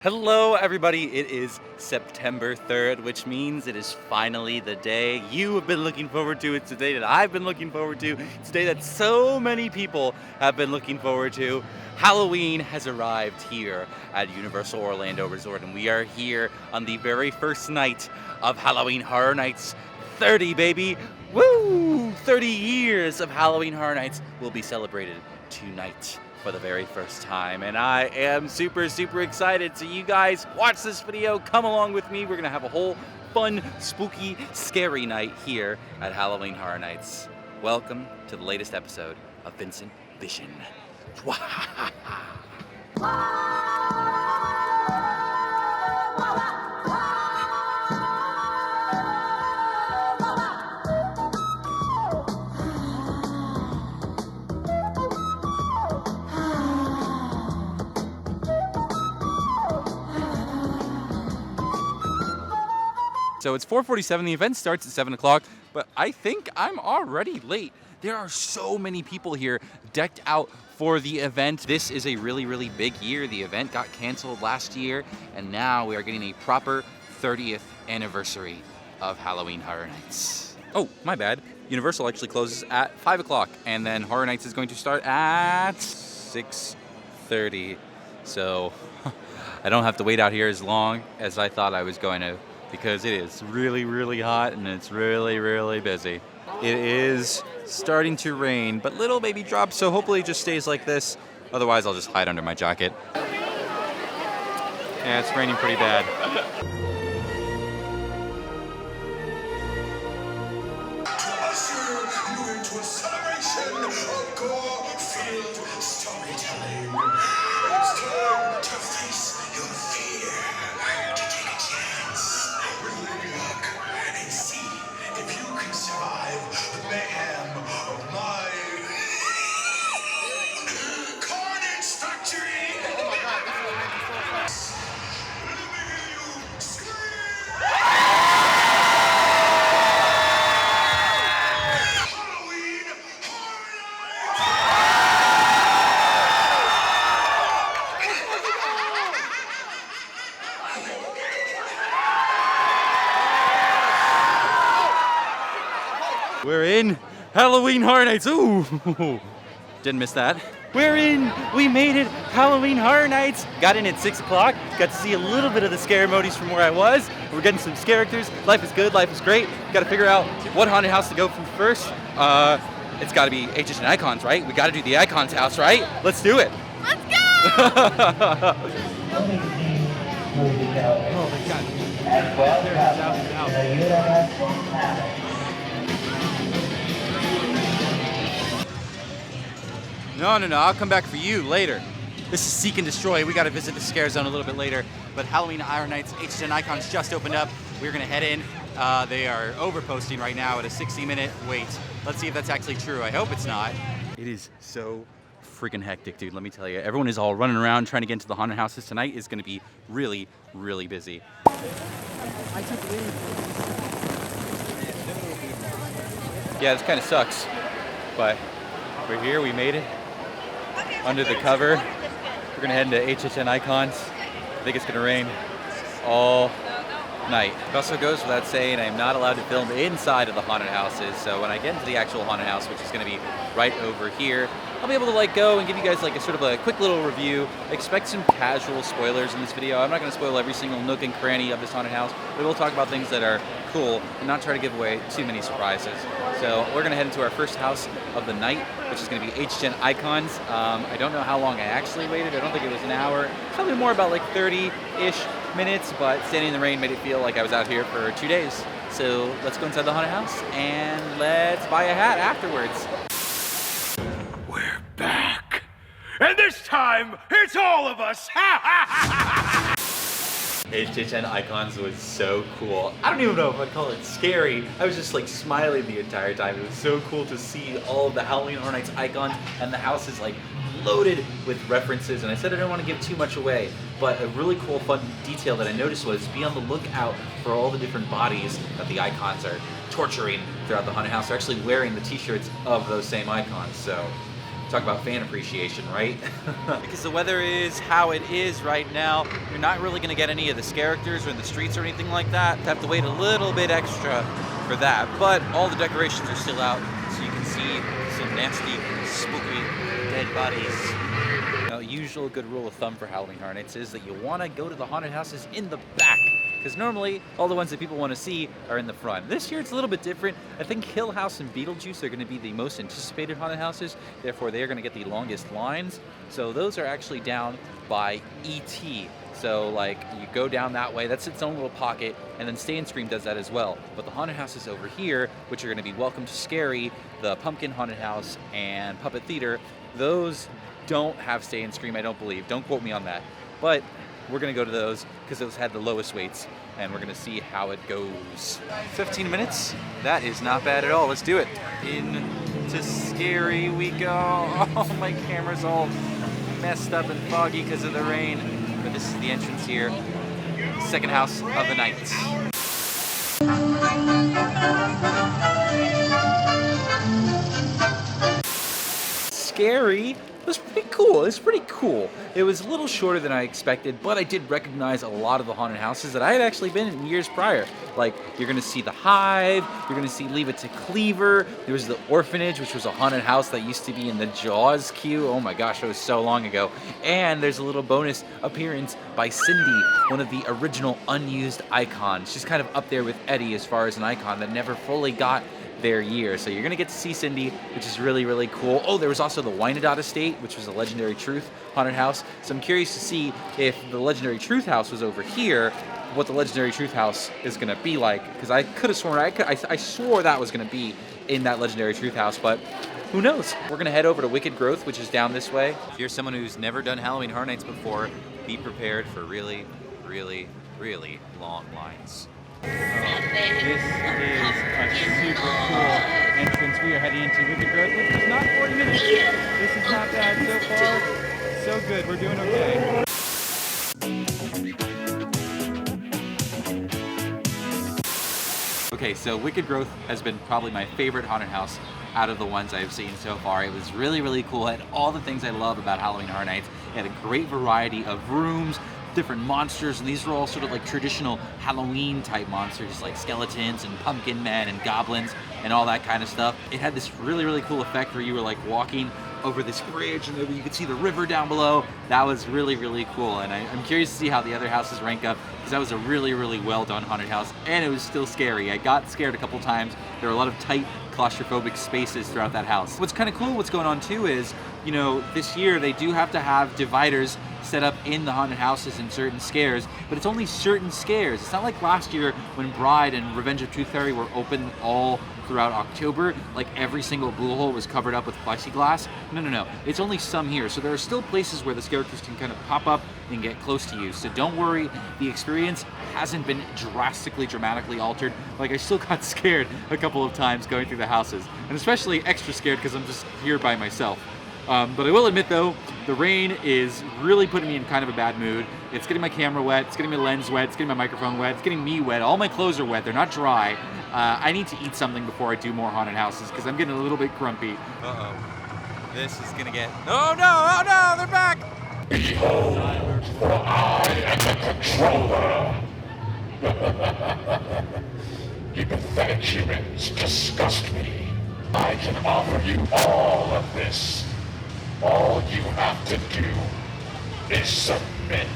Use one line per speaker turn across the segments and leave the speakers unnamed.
Hello everybody, it is September 3rd, which means it is finally the day you have been looking forward to. It's the day that I've been looking forward to. It's the day that so many people have been looking forward to. Halloween has arrived here at Universal Orlando Resort, and we are here on the very first night of Halloween Horror Nights 30, baby! Woo! 30 years of Halloween Horror Nights will be celebrated tonight for the very first time, and I am super excited. So you guys watch this video, come along with me. We're gonna have a whole fun, spooky, scary night here at Halloween Horror Nights. Welcome to the latest episode of VincentVision. So it's 4:47, the event starts at 7 o'clock, but I think I'm already late. There are so many people here decked out for the event. This is a really big year. The event got canceled last year, and now we are getting a proper 30th anniversary of Halloween Horror Nights. Oh, my bad. Universal actually closes at 5 o'clock, and then Horror Nights is going to start at 6:30. So I don't have to wait out here as long as I thought I was going to, because it is really hot and it's really busy. It is starting to rain, but little baby drops, so hopefully it just stays like this. Otherwise, I'll just hide under my jacket. Yeah, it's raining pretty bad.
To usher you into a celebration of gore-filled storytelling. It's time to face your fear, to take a chance with Lady Luck and see if you can survive the mayhem of my Carnage Factory. Let me hear you scream! Halloween
We're in Halloween Horror Nights. Ooh, didn't miss that. We're in. We made it. Halloween Horror Nights. Got in at 6 o'clock. Got to see a little bit of the SCAREamonies from where I was. We're getting some characters. Life is good. Life is great. Got to figure out what haunted house to go from first. It's got to be HHN Icons, right? We got to do the Icons house, right? Let's do it.
Let's go!
Oh my God. No, I'll come back for you later. This is Seek and Destroy. We got to visit the Scare Zone a little bit later. But Halloween Horror Nights, HHN Icons just opened up. We're going to head in. They are overposting right now at a 60-minute wait. Let's see if that's actually true. I hope it's not. It is so freaking hectic, dude. Let me tell you. Everyone is all running around trying to get into the haunted houses. Tonight is going to be really busy. Yeah, this kind of sucks. But we're here. We made it. Under the cover. We're gonna head into HHN Icons. I think it's gonna rain all night. It also goes without saying I am not allowed to film inside of the haunted houses, so when I get into the actual haunted house, which is gonna be right over here, I'll be able to go and give you guys a sort of a quick little review. Expect some casual spoilers in this video. I'm not gonna spoil every single nook and cranny of this haunted house, but we'll talk about things that are cool and not try to give away too many surprises. So we're gonna head into our first house of the night, which is gonna be HHN Icons. I don't know how long I actually waited. I don't think it was an hour. Probably more about 30-ish minutes, but standing in the rain made it feel like I was out here for 2 days. So let's go inside the haunted house and let's buy a hat afterwards.
We're back. And this time, it's all of us.
HHN Icons was so cool. I don't even know if I'd call it scary. I was just smiling the entire time. It was so cool to see all of the Halloween Horror Nights icons, and the house is loaded with references. And I said I don't want to give too much away, but a really cool, fun detail that I noticed was be on the lookout for all the different bodies that the icons are torturing throughout the haunted house. They're actually wearing the t-shirts of those same icons. So Talk about fan appreciation, right? Because the weather is how it is right now. You're not really gonna get any of the characters or in the streets or anything like that. You have to wait a little bit extra for that, but all the decorations are still out, so you can see some nasty, spooky, dead bodies. Now, usual good rule of thumb for Halloween Horror Nights is that you wanna go to the haunted houses in the back, because normally all the ones that people want to see are in the front. This year it's a little bit different. I think Hill House and Beetlejuice are going to be the most anticipated haunted houses, therefore they are going to get the longest lines. So those are actually down by E.T. So like you go down that way, that's its own little pocket, and then Stay and Scream does that as well. But the haunted houses over here, which are going to be Welcome to Scarey, the Pumpkin Haunted House, and Puppet Theater, those don't have Stay and Scream, I don't believe. Don't quote me on that. But we're gonna go to those because those had the lowest waits, and we're gonna see how it goes. 15 minutes? That is not bad at all. Let's do it. Into Scarey we go. Oh, my camera's all messed up and foggy because of the rain. But this is the entrance here. Second house of the night. Scarey was pretty cool. It's pretty cool. It was a little shorter than I expected, but I did recognize a lot of the haunted houses that I had actually been in years prior. Like, you're gonna see the Hive, you're gonna see Leave It to Cleaver, there was the Orphanage, which was a haunted house that used to be in the Jaws queue. Oh my gosh, it was so long ago. And there's a little bonus appearance by Cindy, one of the original unused icons. She's kind of up there with Eddie as far as an icon that never fully got their year. So you're gonna get to see Cindy, which is really, really cool. Oh, there was also the Wyandotte Estate, which was a Legendary Truth haunted house. So I'm curious to see if the Legendary Truth house was over here, what the Legendary Truth house is gonna be like. Because I could have sworn, I swore that was gonna be in that Legendary Truth house, but who knows? We're gonna head over to Wicked Growth, which is down this way. If you're someone who's never done Halloween Horror Nights before, be prepared for really, really, really long lines. This is a super cool entrance. We are heading into Wicked Growth, which is not 40 minutes. This is not bad so far. So good. We're doing okay. Okay, so Wicked Growth has been probably my favorite haunted house out of the ones I've seen so far. It was really, really cool. It had all the things I love about Halloween Horror Nights. It had a great variety of rooms, different monsters, and these were all sort of like traditional Halloween type monsters, like skeletons and pumpkin men and goblins and all that kind of stuff. It had this really, really cool effect where you were like walking over this bridge and you could see the river down below. That was really, really cool, and I'm curious to see how the other houses rank up, because that was a really, really well done haunted house, and it was still scary. I got scared a couple times. There were a lot of tight claustrophobic spaces throughout that house. What's kind of cool, what's going on too is, you know, this year they do have to have dividers set up in the haunted houses in certain scares, but it's only certain scares. It's not like last year when Bride and Revenge of Tooth Fairy were open all throughout October, like every single blue hole was covered up with plexiglass. No. It's only some here. So there are still places where the characters can kind of pop up and get close to you. So don't worry, the experience hasn't been dramatically altered. Like, I still got scared a couple of times going through the houses, and especially extra scared because I'm just here by myself. But I will admit though, the rain is really putting me in kind of a bad mood. It's getting my camera wet, it's getting my lens wet, it's getting my microphone wet, it's getting me wet. All my clothes are wet, they're not dry. I need to eat something before I do more haunted houses because I'm getting a little bit grumpy. Uh-oh. This is gonna get... Oh no, they're back!
Behold, for I am the controller. You pathetic humans disgust me. I can offer you all of this. All you have to do is submit.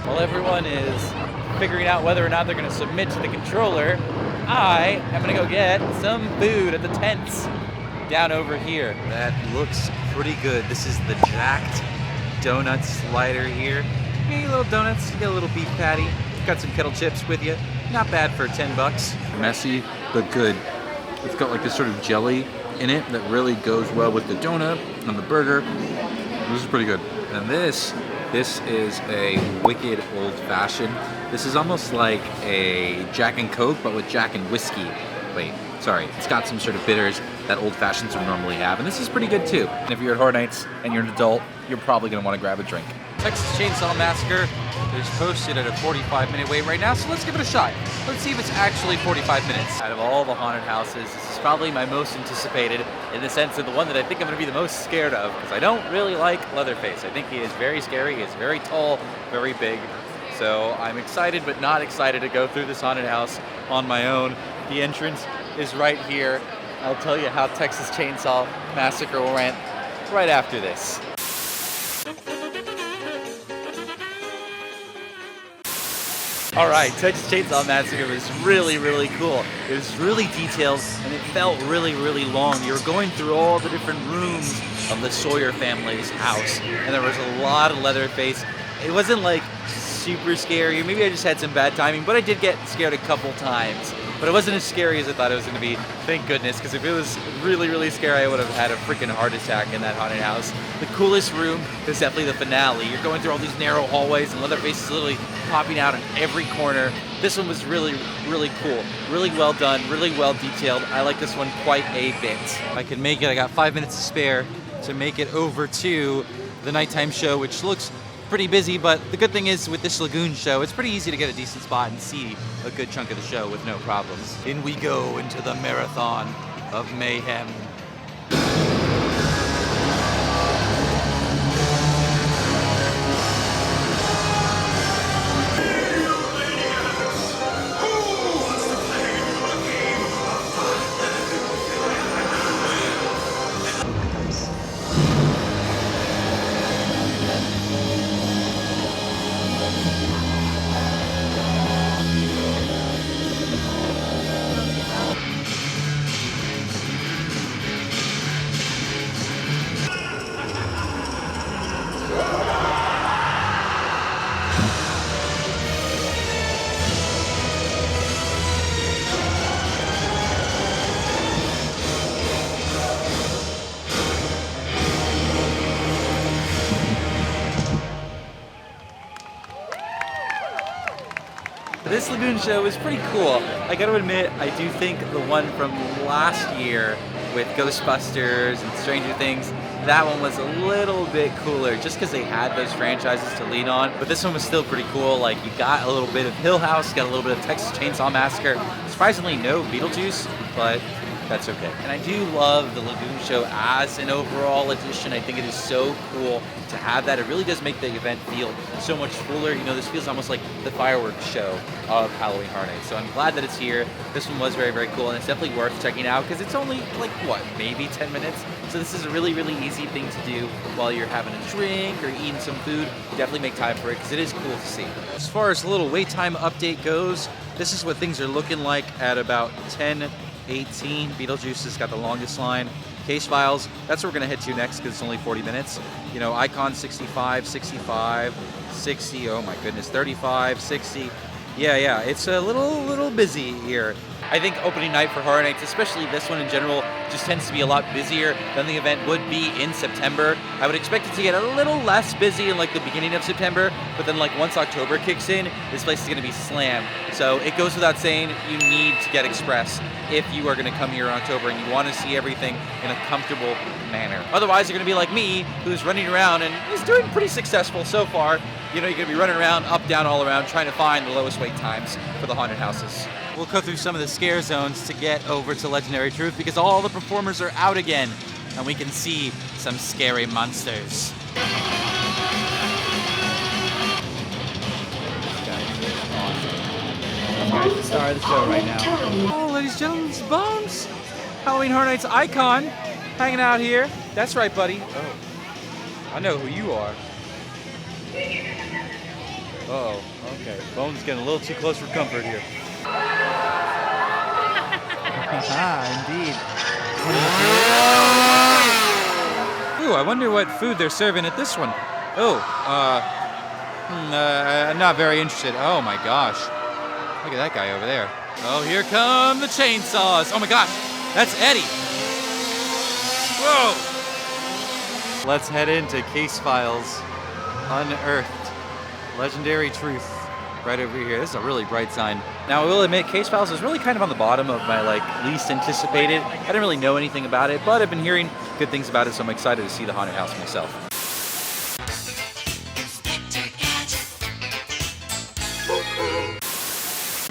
While everyone is figuring out whether or not they're going to submit to the controller, I am going to go get some food at the tents down over here. That looks pretty good. This is the Jacked Donut slider here. You get little donuts, you get a little beef patty, got some kettle chips with you. Not bad for 10 bucks. Messy, but good. It's got like this sort of jelly in it that really goes well with the donut and the burger. This is pretty good. And this is a wicked old fashioned. This is almost like a Jack and Coke, but with Jack and whiskey. Wait, sorry. It's got some sort of bitters that old fashions would normally have, and this is pretty good too. And if you're at Horror Nights and you're an adult, you're probably gonna want to grab a drink. Texas Chainsaw Massacre It's posted at a 45-minute wait right now, so let's give it a shot. Let's see if it's actually 45 minutes. Out of all the haunted houses, this is probably my most anticipated in the sense of the one that I think I'm going to be the most scared of, because I don't really like Leatherface. I think he is very scary, he is very tall, very big. So I'm excited but not excited to go through this haunted house on my own. The entrance is right here. I'll tell you how Texas Chainsaw Massacre went right after this. All right, Texas Chainsaw Massacre was really, really cool. It was really detailed and it felt really, really long. You were going through all the different rooms of the Sawyer family's house, and there was a lot of Leatherface. It wasn't like super scary. Maybe I just had some bad timing, but I did get scared a couple times. But it wasn't as scary as I thought it was going to be, thank goodness, because if it was really, really scary, I would have had a freaking heart attack in that haunted house. The coolest room is definitely the finale. You're going through all these narrow hallways, and Leatherface is literally popping out in every corner. This one was really, really cool. Really well done, really well detailed. I like this one quite a bit. If I can make it, I got 5 minutes to spare to make it over to the nighttime show, which looks pretty busy, but the good thing is with this Lagoon show, it's pretty easy to get a decent spot and see a good chunk of the show with no problems. In we go into the marathon of mayhem. This Lagoon show is pretty cool. I gotta admit, I do think the one from last year with Ghostbusters and Stranger Things, that one was a little bit cooler just because they had those franchises to lean on. But this one was still pretty cool. Like, you got a little bit of Hill House, got a little bit of Texas Chainsaw Massacre. Surprisingly, no Beetlejuice, but that's okay. And I do love the Lagoon show as an overall edition. I think it is so cool to have that. It really does make the event feel so much fuller. You know, this feels almost like the fireworks show of Halloween Horror Nights. So I'm glad that it's here. This one was very, very cool, and it's definitely worth checking out because it's only like, what, maybe 10 minutes? So this is a really, really easy thing to do while you're having a drink or eating some food. Definitely make time for it because it is cool to see. As far as the little wait time update goes, this is what things are looking like at about 10:18. Beetlejuice has got the longest line. Case files, that's where we're gonna head to next because it's only 40 minutes. You know, Icon 65, 65, 60, oh my goodness, 35, 60. Yeah, it's a little busy here. I think opening night for Horror Nights, especially this one in general, just tends to be a lot busier than the event would be in September. I would expect it to get a little less busy in like the beginning of September, but then like once October kicks in, this place is gonna be slammed. So it goes without saying, you need to get Express if you are gonna come here in October and you wanna see everything in a comfortable manner. Otherwise, you're gonna be like me, who's running around and is doing pretty successful so far. You know, you're gonna be running around, up, down, all around, trying to find the lowest wait times for the haunted houses. We'll go through some of the scare zones to get over to Legendary Truth because all the performers are out again and we can see some scary monsters. This guy's the star of the show right now. Oh, ladies and gentlemen, it's Bones! Halloween Horror Nights icon hanging out here. That's right, buddy. Oh, I know who you are. Uh-oh, okay. Bones getting a little too close for comfort here. Indeed. Ooh, I wonder what food they're serving at this one. Oh, not very interested. Oh my gosh. Look at that guy over there. Oh, here come the chainsaws. Oh my gosh, that's Eddie. Whoa. Let's head into Case Files Unearthed. Legendary Truth. Right over here. This is a really bright sign. Now, I will admit, Case Files is really kind of on the bottom of my least anticipated. I didn't really know anything about it, but I've been hearing good things about it, so I'm excited to see the haunted house myself.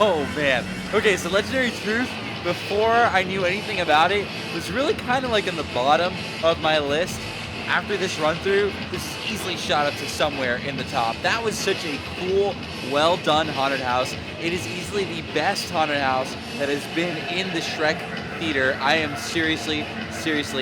Oh man. Okay, so Legendary Truth, before I knew anything about it, was really kind of like in the bottom of my list. After this run through, this easily shot up to somewhere in the top. That was such a cool, well done haunted house. It is easily the best haunted house that has been in the Shrek theater. I am seriously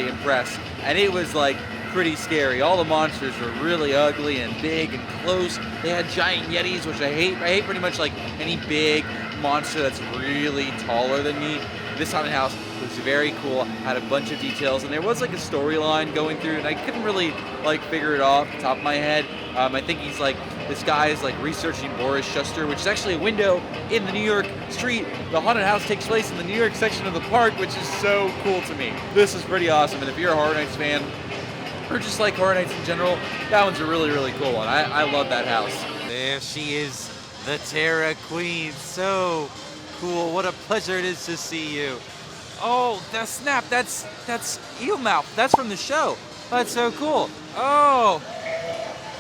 impressed. And it was like pretty scary. All the monsters were really ugly and big and close. They had giant yetis, which I hate. I hate pretty much like any big monster that's really taller than me. This haunted house was very cool, had a bunch of details, and there was like a storyline going through, and I couldn't really like figure it off the top of my head. I think he's like, this guy is like researching Boris Schuster, which is actually a window in the New York street. The haunted house takes place in the New York section of the park, which is so cool to me. This is pretty awesome, and if you're a Horror Nights fan, or just like Horror Nights in general, that one's a really cool one. I love that house. There she is, the Terra Queen. So cool. What a pleasure it is to see you. Oh, that snap. That's Eelmouth. That's from the show. That's so cool. Oh,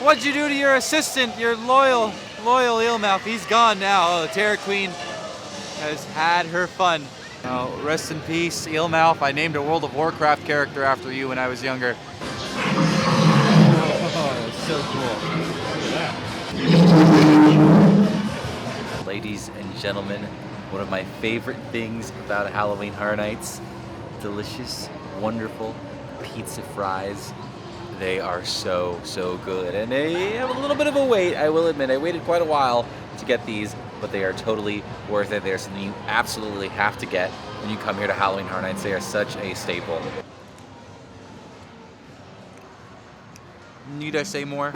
what'd you do to your assistant, your loyal Eelmouth? He's gone now. Oh, the Terra Queen has had her fun. Oh, rest in peace, Eelmouth. I named a World of Warcraft character after you when I was younger. Oh, so cool. Ladies and gentlemen, one of my favorite things about Halloween Horror Nights, delicious, wonderful pizza fries. They are so good, and they have a little bit of a wait, I will admit. I waited quite a while to get these, but they are totally worth it. They're something you absolutely have to get when you come here to Halloween Horror Nights. They are such a staple. Need I say more?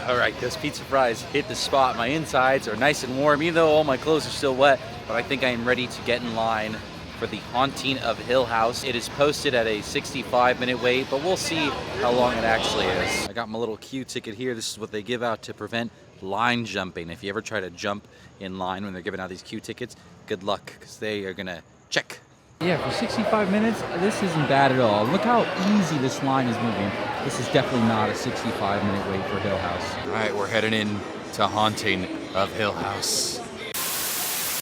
All right, those pizza fries hit the spot. My insides are nice and warm, even though all my clothes are still wet, but I think I am ready to get in line for the Haunting of Hill House. It is posted at a 65-minute wait, but we'll see how long it actually is. I got my little queue ticket here. This is what they give out to prevent line jumping. If you ever try to jump in line when they're giving out these queue tickets, good luck, because they are gonna check. Yeah, for 65 minutes, this isn't bad at all. Look how easy this line is moving. This is definitely not a 65-minute wait for Hill House. All right, we're heading in to Haunting of Hill House.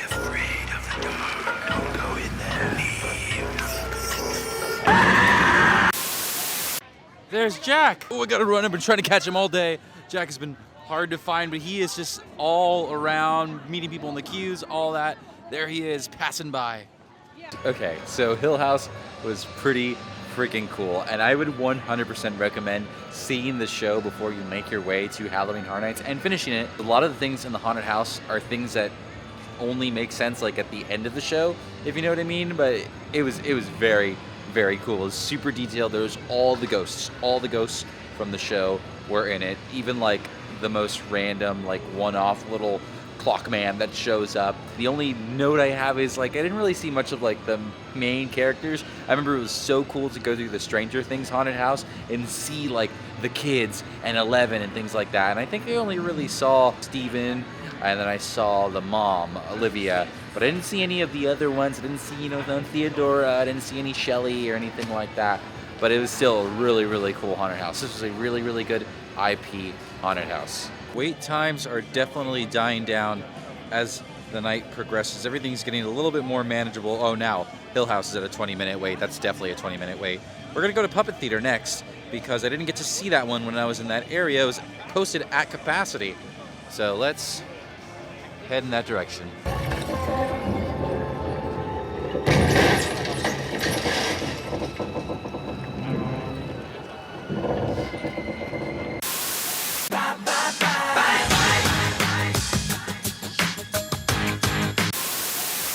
Afraid of the dark, don't go in there.
There's Jack. Oh, I gotta run. I've been trying to catch him all day. Jack has been hard to find, but he is just all around, meeting people in the queues, all that. There he is, passing by. Okay, so Hill House was pretty freaking cool, and I would 100% recommend seeing the show before you make your way to Halloween Horror Nights and finishing it. A lot of the things in the haunted house are things that only make sense like at the end of the show, if you know what I mean, but it was very cool. It was super detailed. There was all the ghosts from the show were in it, even like the most random like one-off little clock man that shows up. The only note I have is like I didn't really see much of like the main characters. I remember it was so cool to go through the Stranger Things haunted house and see like the kids and Eleven and things like that, and I think I only really saw Steven, and then I saw the mom, Olivia, but I didn't see any of the other ones. I didn't see, you know, Theodora, I didn't see any Shelly or anything like that, but it was still a really cool haunted house. This was a really good IP haunted house. Wait times are definitely dying down as the night progresses. Everything's getting a little bit more manageable. Oh, now Hill House is at a 20-minute wait. That's definitely a 20-minute wait. We're gonna go to Puppet Theater next because I didn't get to see that one when I was in that area. It was posted at capacity. So let's head in that direction.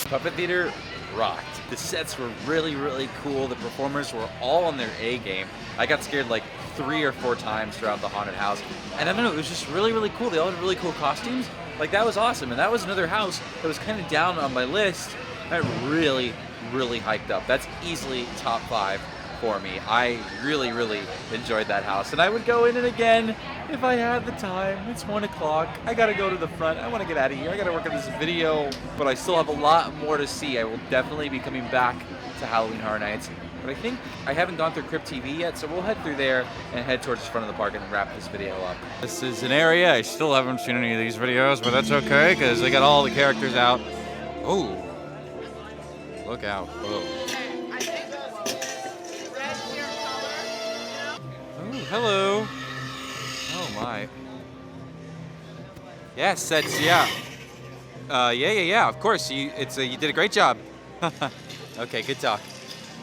Puppet Theater rocked. The sets were really cool. The performers were all on their A game. I got scared like 3 or 4 times throughout the haunted house. And I don't know, it was just really cool. They all had really cool costumes. Like that was awesome. And that was another house that was kind of down on my list. That really hyped up. That's easily top 5 for me. I really enjoyed that house. And I would go in it again if I had the time. It's 1 o'clock. I gotta go to the front. I wanna get out of here. I gotta work on this video, but I still have a lot more to see. I will definitely be coming back to Halloween Horror Nights, but I think I haven't gone through CrypTV yet, so we'll head through there and head towards the front of the park and wrap this video up. This is an area I still haven't seen any of these videos, but that's okay, because they got all the characters out. Oh, look out. Oh, hello. Oh my. Yes, that's, yeah. Yeah, of course. You did a great job. Okay, good talk.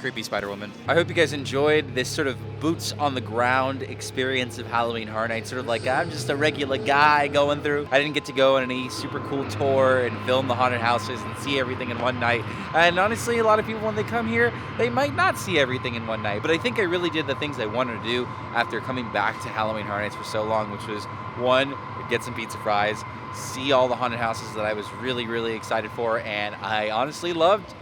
Creepy Spider Woman. I hope you guys enjoyed this sort of boots on the ground experience of Halloween Horror Nights. Sort of like, I'm just a regular guy going through. I didn't get to go on any super cool tour and film the haunted houses and see everything in one night. And honestly, a lot of people, when they come here, they might not see everything in one night. But I think I really did the things I wanted to do after coming back to Halloween Horror Nights for so long, which was, one, get some pizza fries, see all the haunted houses that I was really, really excited for, and I honestly loved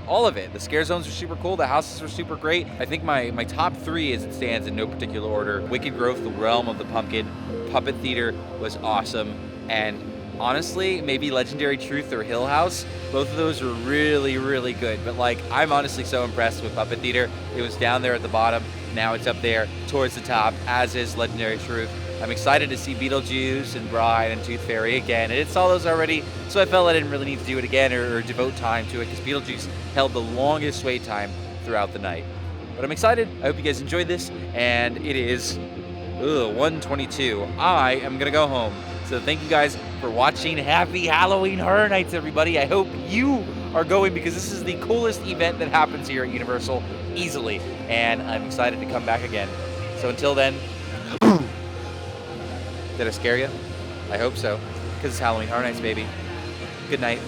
all of it. The scare zones were super cool. The houses were super great. I think my top 3 as it stands in no particular order. Wicked Growth, the Realm of the Pumpkin, Puppet Theater was awesome. And honestly, maybe Legendary Truth or Hill House, both of those were really, really good. But like, I'm honestly so impressed with Puppet Theater. It was down there at the bottom. Now it's up there towards the top, as is Legendary Truth. I'm excited to see Beetlejuice and Bride and Tooth Fairy again. And it's all those already, so I felt I didn't really need to do it again or devote time to it, because Beetlejuice held the longest wait time throughout the night. But I'm excited. I hope you guys enjoyed this. And it is 1:22. I am gonna go home. So thank you guys for watching. Happy Halloween Horror Nights, everybody. I hope you are going, because this is the coolest event that happens here at Universal, easily. And I'm excited to come back again. So until then, did I scare you? I hope so, because it's Halloween Horror Nights, baby. Good night.